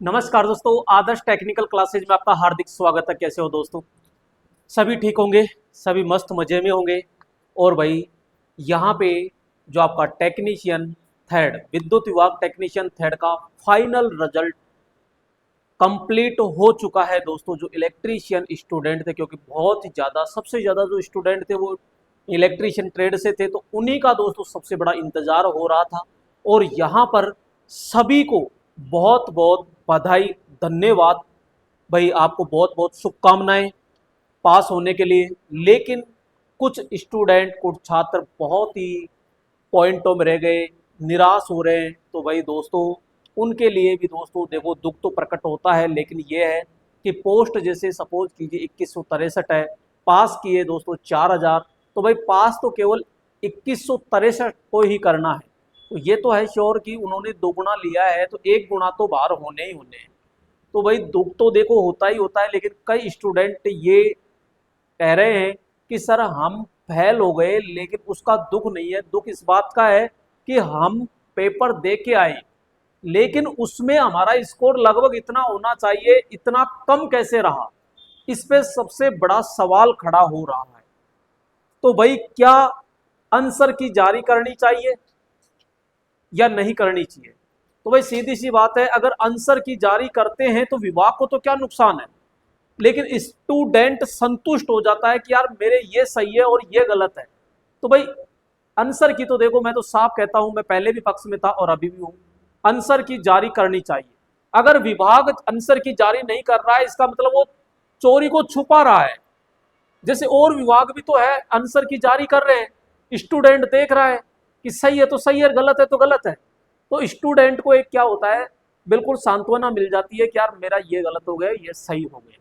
नमस्कार दोस्तों, आदर्श technical classes में आपका हार्दिक स्वागत है। कैसे हो दोस्तों? सभी ठीक होंगे, सभी मस्त मजे में होंगे। और भाई यहाँ पे जो आपका टेक्नीशियन थर्ड, विद्युत विभाग टेक्नीशियन थर्ड का फाइनल रिजल्ट कंप्लीट हो चुका है दोस्तों। जो इलेक्ट्रीशियन स्टूडेंट थे, क्योंकि बहुत ही ज़्यादा, सबसे ज़्यादा जो स्टूडेंट थे वो इलेक्ट्रीशियन ट्रेड से थे, तो उन्हीं का दोस्तों सबसे बड़ा इंतजार हो रहा था। और यहाँ पर सभी को बहुत बहुत बधाई, धन्यवाद भाई, आपको बहुत बहुत शुभकामनाएं पास होने के लिए। लेकिन कुछ स्टूडेंट, कुछ छात्र बहुत ही पॉइंटों में रह गए, निराश हो रहे हैं। तो भाई दोस्तों, उनके लिए भी दोस्तों देखो, दुख तो प्रकट होता है, लेकिन ये है कि पोस्ट जैसे सपोज कीजिए 2163 है, पास किए दोस्तों 4000, तो भाई पास तो केवल 2163 को ही करना है। तो ये तो है श्योर कि उन्होंने 2 गुना लिया है, तो 1 गुना तो बाहर होने ही होने हैं। तो भाई दुख तो देखो होता ही होता है, लेकिन कई स्टूडेंट ये कह रहे हैं कि सर हम फेल हो गए, लेकिन उसका दुख नहीं है। दुख इस बात का है कि हम पेपर दे के आए, लेकिन उसमें हमारा स्कोर लगभग इतना होना चाहिए, इतना कम कैसे रहा? इस पे सबसे बड़ा सवाल खड़ा हो रहा है। तो भाई क्या आंसर की जारी करनी चाहिए या नहीं करनी चाहिए? तो भाई सीधी सी बात है, अगर आंसर की जारी करते हैं तो विभाग को तो क्या नुकसान है, लेकिन स्टूडेंट संतुष्ट हो जाता है कि यार मेरे ये सही है और ये गलत है। तो भाई आंसर की तो देखो, मैं तो साफ कहता हूं, मैं पहले भी पक्ष में था और अभी भी हूं, आंसर की जारी करनी चाहिए। अगर विभाग आंसर की जारी नहीं कर रहा है, इसका मतलब वो चोरी को छुपा रहा है। जैसे और विभाग भी तो है, आंसर की जारी कर रहे हैं, स्टूडेंट देख रहा है कि सही है तो सही है, गलत है तो गलत है। तो स्टूडेंट को एक क्या होता है, बिल्कुल सांत्वना मिल जाती है कि यार मेरा ये गलत हो गया, ये सही हो गया।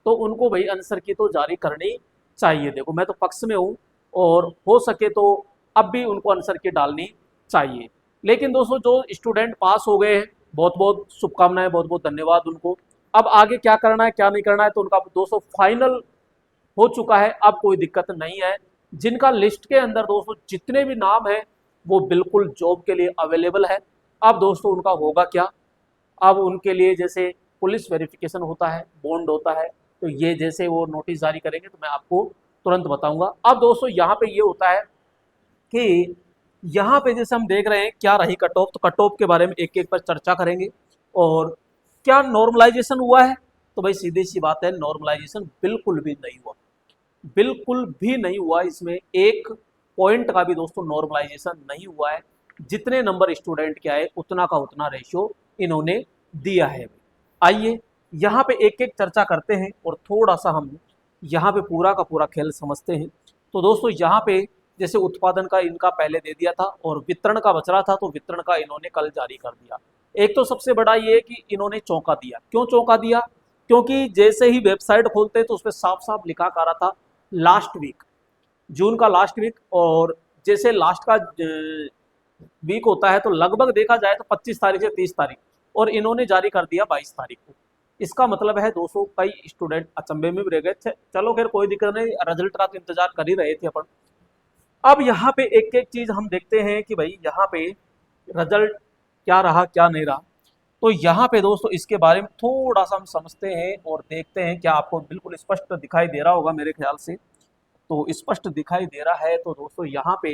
तो उनको भाई आंसर की तो जारी करनी चाहिए। देखो मैं तो पक्ष में हूँ, और हो सके तो अब भी उनको आंसर की डालनी चाहिए। लेकिन दोस्तों जो स्टूडेंट पास हो गए हैं, बहुत बहुत शुभकामनाएं, बहुत बहुत धन्यवाद उनको। अब आगे क्या करना है क्या नहीं करना है, तो उनका दोस्तों फाइनल हो चुका है, अब कोई दिक्कत नहीं है। जिनका लिस्ट के अंदर दोस्तों जितने भी नाम है वो बिल्कुल जॉब के लिए अवेलेबल है। अब दोस्तों उनका होगा क्या? अब उनके लिए जैसे पुलिस वेरिफिकेशन होता है, बॉन्ड होता है, तो ये जैसे वो नोटिस जारी करेंगे तो मैं आपको तुरंत बताऊंगा। अब दोस्तों यहाँ पे ये होता है कि यहाँ पे जैसे हम देख रहे हैं क्या रही कट ऑफ, तो कट ऑफ के बारे में एक एक पर चर्चा करेंगे। और क्या नॉर्मलाइजेशन हुआ है? तो भाई सीधी सी बात है, नॉर्मलाइजेशन बिल्कुल भी नहीं हुआ, बिल्कुल भी नहीं हुआ। इसमें एक पॉइंट का भी दोस्तों नॉर्मलाइजेशन नहीं हुआ है। जितने नंबर स्टूडेंट के आए उतना का उतना रेशियो इन्होंने दिया है। आइए यहाँ पे एक एक चर्चा करते हैं और थोड़ा सा हम यहाँ पे पूरा का पूरा खेल समझते हैं। तो दोस्तों यहाँ पे जैसे उत्पादन का इनका पहले दे दिया था और वितरण का बच रहा था, तो वितरण का इन्होंने कल जारी कर दिया। एक तो सबसे बड़ा ये कि इन्होंने चौंका दिया। क्यों चौंका दिया? क्योंकि जैसे ही वेबसाइट खोलते तो उस पर साफ साफ लिखा आ रहा था लास्ट वीक, जून का लास्ट वीक। और जैसे लास्ट का वीक होता है तो लगभग देखा जाए तो 25 तारीख से 30 तारीख, और इन्होंने जारी कर दिया 22 तारीख को। इसका मतलब है दोस्तों कई स्टूडेंट अचंभे में भी रह गए थे। चलो खैर कोई दिक्कत नहीं, रिजल्ट का तो इंतजार कर ही रहे थे अपन। अब यहाँ पे एक एक चीज हम देखते हैं कि भाई यहाँ पे रिजल्ट क्या रहा क्या नहीं रहा। तो यहाँ पे दोस्तों इसके बारे में थोड़ा सा हम समझते हैं और देखते हैं, क्या आपको बिल्कुल स्पष्ट दिखाई दे रहा होगा मेरे ख्याल से। तो स्पष्ट दिखाई दे रहा है तो दोस्तों यहाँ पे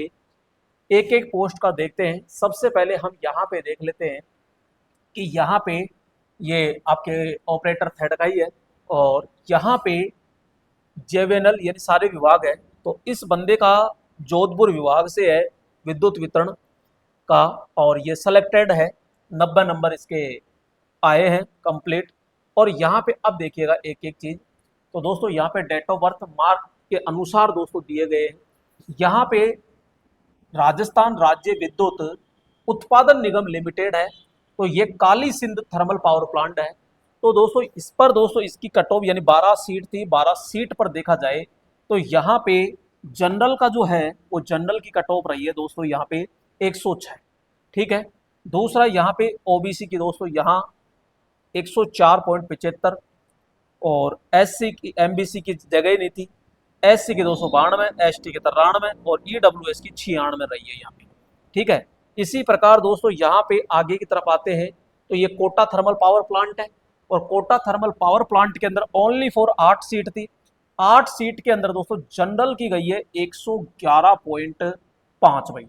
एक एक पोस्ट का देखते हैं। सबसे पहले हम यहाँ पे देख लेते हैं कि यहाँ पे ये आपके ऑपरेटर थर्ड का ही है, और यहाँ पे जेवेनल यानी सारे विभाग है। तो इस बंदे का जोधपुर विभाग से है, विद्युत वितरण का, और ये सेलेक्टेड है। 90 नंबर इसके आए हैं कंप्लीट। और यहाँ पे अब देखिएगा एक एक चीज। तो दोस्तों यहाँ पे डेट ऑफ बर्थ मार्क के अनुसार दोस्तों दिए गए हैं। यहाँ पे राजस्थान राज्य विद्युत उत्पादन निगम लिमिटेड है, तो ये Kali Sindh thermal power plant है। तो दोस्तों इस पर दोस्तों इसकी कट ऑफ यानी 12 सीट थी, 12 सीट पर देखा जाए तो यहाँ पे जनरल का जो है वो जनरल की कट ऑफ रही है दोस्तों यहाँ पे 106। ठीक है। दूसरा यहाँ पे ओबीसी की दोस्तों यहाँ 104.75, और एससी की एमबीसी की जगह ही नहीं थी। एससी की 292, एसटी की 93 और ईडब्ल्यूएस की 96 रही है यहाँ पे। ठीक है। इसी प्रकार दोस्तों यहाँ पे आगे की तरफ आते हैं तो ये कोटा थर्मल पावर प्लांट है, और कोटा थर्मल पावर प्लांट के अंदर ओनली फॉर 8 सीट थी। 8 सीट के अंदर दोस्तों जनरल की गई है 111.5 भाई,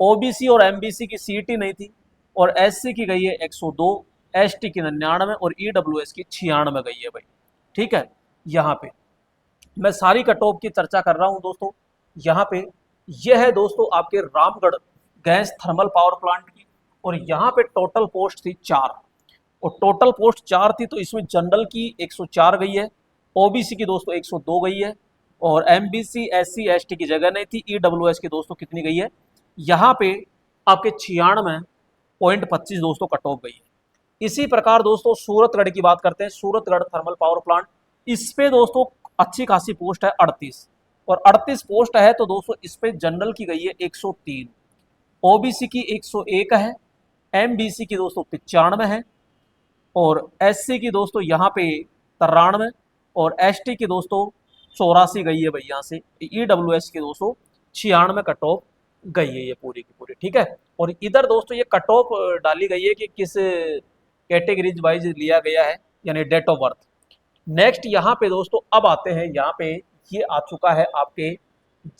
ओबीसी और एमबीसी की सीट ही नहीं थी, और एससी की गई है 102, एसटी की 99 और ईडब्ल्यूएस की 96 गई है भाई। ठीक है, यहाँ पे मैं सारी कट ऑफ की चर्चा कर रहा हूं दोस्तों। यहाँ पे यह है दोस्तों आपके Ramgarh gas thermal power plant की, और यहाँ पे टोटल पोस्ट थी 4, और टोटल पोस्ट 4 थी, तो इसमें जनरल की 104 गई है, ओबीसी की दोस्तों 102 गई है, और एमबीसी एससी एसटी की जगह नहीं थी, ईडब्ल्यूएस की दोस्तों कितनी गई है, यहाँ पे आपके 96.25 दोस्तों कट ऑफ गई है। इसी प्रकार दोस्तों सूरतगढ़ की बात करते हैं, सूरतगढ़ थर्मल पावर प्लांट, इस पे दोस्तों अच्छी खासी पोस्ट है 38, और 38 पोस्ट है तो दोस्तों इस पे जनरल की गई है 103, ओबीसी की 101 है, एमबीसी की दोस्तों 95 है, और एससी की दोस्तों यहाँ पे 93, और एसटी की दोस्तों 84 गई है भाई यहाँ से, ईडब्ल्यूएस की दोस्तों 96 कट ऑफ गई है ये पूरी की पूरी। ठीक है, और इधर दोस्तों ये कट ऑफ डाली गई है कि किस कैटेगरीज वाइज लिया गया है, यानी डेट ऑफ बर्थ। नेक्स्ट यहाँ पे दोस्तों अब आते हैं, यहाँ पे ये आ चुका है आपके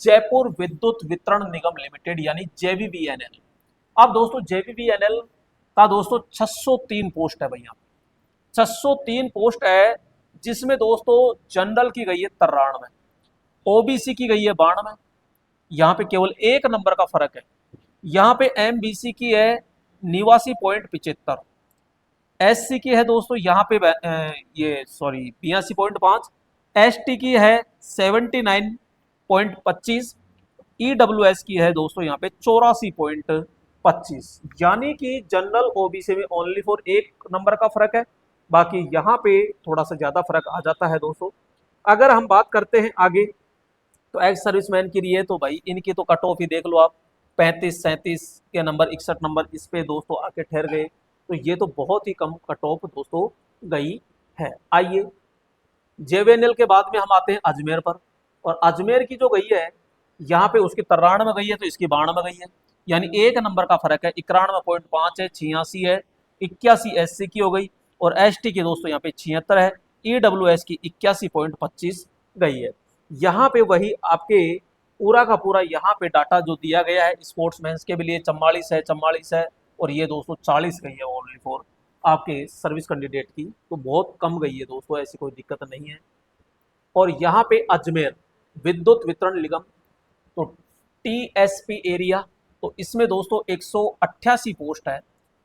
जयपुर विद्युत वितरण निगम लिमिटेड यानी जेवीवीएनएल। अब दोस्तों जेवीवीएनएल का दोस्तों 603 पोस्ट है भैया, 603 पोस्ट है, जिसमें दोस्तों जनरल की गई है 93, ओबीसी की गई है 92, यहाँ पे केवल एक नंबर का फर्क है, यहाँ पे एमबीसी की है 89.75, एससी की है दोस्तों यहाँ पे ये सॉरी 82.5, एसटी की है 79.25, ईडब्ल्यूएस की है दोस्तों यहाँ पे 84.25, यानी कि जनरल ओबीसी में ओनली फॉर एक नंबर का फर्क है, बाकी यहाँ पे थोड़ा सा ज्यादा फर्क आ जाता है दोस्तों। अगर हम बात करते हैं आगे, तो एक्स सर्विसमैन के लिए तो भाई इनकी तो कट ऑफ ही देख लो आप, 35 37 के नंबर, 61 नंबर इस पे दोस्तों आके ठहर गए, तो ये तो बहुत ही कम कट ऑफ दोस्तों गई है। आइए जेवीएनएल के बाद में हम आते हैं अजमेर पर, और अजमेर की जो गई है यहाँ पे उसकी 93 गई है, तो इसकी 92 गई है, यानी एक नंबर का फर्क है, 91.5 है, 86 है, 81 एससी की हो गई, और एसटी की दोस्तों यहाँ पे 76 है, ईडब्ल्यूएस की 81.25 गई है। यहाँ पे वही आपके पूरा का पूरा यहाँ पे डाटा जो दिया गया है स्पोर्ट्समैन के लिए 44 है, और ये दोस्तों 40 गई है ओनली फॉर आपके सर्विस कैंडिडेट की, तो बहुत कम गई है दोस्तों, ऐसी कोई दिक्कत नहीं है। और यहाँ पे अजमेर विद्युत वितरण निगम, तो टीएसपी एरिया, तो इसमें दोस्तों 188 पोस्ट है,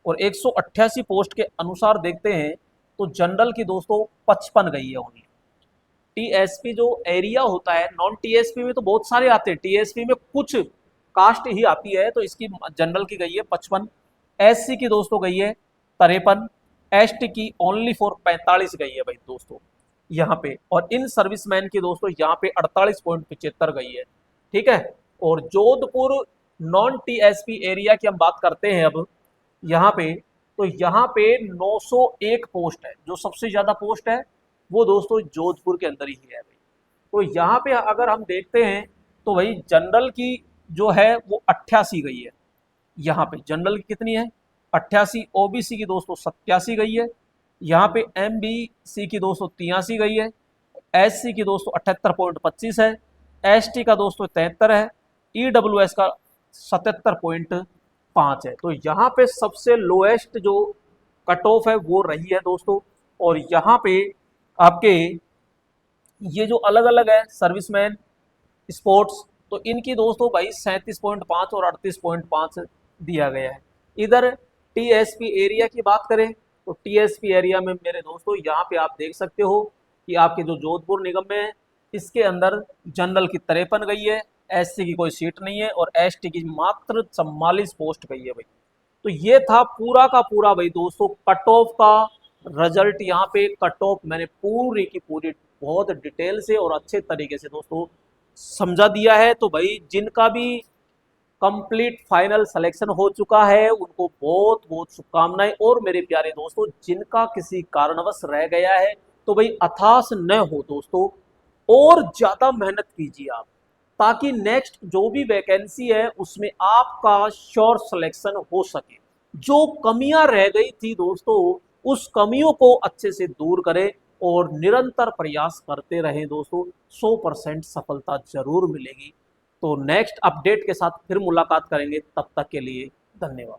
और 188 पोस्ट के अनुसार देखते हैं तो जनरल की दोस्तों 55 गई है ओनली। टीएसपी जो एरिया होता है, नॉन टीएसपी में तो बहुत सारे आते हैं, टीएसपी में कुछ कास्ट ही आती है, तो इसकी जनरल की गई है 55, एससी की दोस्तों गई है 53, एसटी की ओनली फॉर 45 गई है भाई दोस्तों यहाँ पे, और इन सर्विसमैन की दोस्तों यहाँ पे 48.75 गई है। ठीक है, और जोधपुर नॉन टीएसपी एरिया की हम बात करते हैं अब यहाँ पे, तो यहाँ पे 901 पोस्ट है, जो सबसे ज्यादा पोस्ट है वो दोस्तों जोधपुर के अंदर ही है भाई। तो यहाँ पे अगर हम देखते हैं तो भाई जनरल की जो है वो 88 गई है, यहाँ पे जनरल की कितनी है 88, ओबीसी की दोस्तों 87 गई है, यहाँ पे एमबीसी की दोस्तों 83 गई है, एससी की दोस्तों 78.25 है, एसटी का दोस्तों 73 है, ईडब्ल्यूएस का 77.5 है। तो यहाँ पे सबसे लोएस्ट जो कट ऑफ है वो रही है दोस्तों। और यहाँ पे आपके ये जो अलग अलग है सर्विसमैन स्पोर्ट्स, तो इनकी दोस्तों भाई 37.5 और 38.5 दिया गया है। इधर टीएसपी एरिया की बात करें तो टीएसपी एरिया में मेरे दोस्तों यहाँ पे आप देख सकते हो कि आपके जो जोधपुर निगम में है इसके अंदर जनरल की 53 गई है, एससी की कोई सीट नहीं है, और एसटी की मात्र 44 पोस्ट गई है भाई। तो ये था पूरा का पूरा भाई दोस्तों कट ऑफ का रिजल्ट। यहाँ पे कट ऑफ मैंने पूरी की पूरी बहुत डिटेल से और अच्छे तरीके से दोस्तों समझा दिया है। तो भाई जिनका भी कंप्लीट फाइनल सिलेक्शन हो चुका है उनको बहुत बहुत शुभकामनाएं, और मेरे प्यारे दोस्तों जिनका किसी कारणवश रह गया है तो भाई हताश न हो दोस्तों, और ज्यादा मेहनत कीजिए आप, ताकि नेक्स्ट जो भी वैकेंसी है उसमें आपका श्योर सिलेक्शन हो सके। जो कमियां रह गई थी दोस्तों, उस कमियों को अच्छे से दूर करें और निरंतर प्रयास करते रहें दोस्तों, 100% सफलता जरूर मिलेगी। तो नेक्स्ट अपडेट के साथ फिर मुलाकात करेंगे, तब तक के लिए धन्यवाद।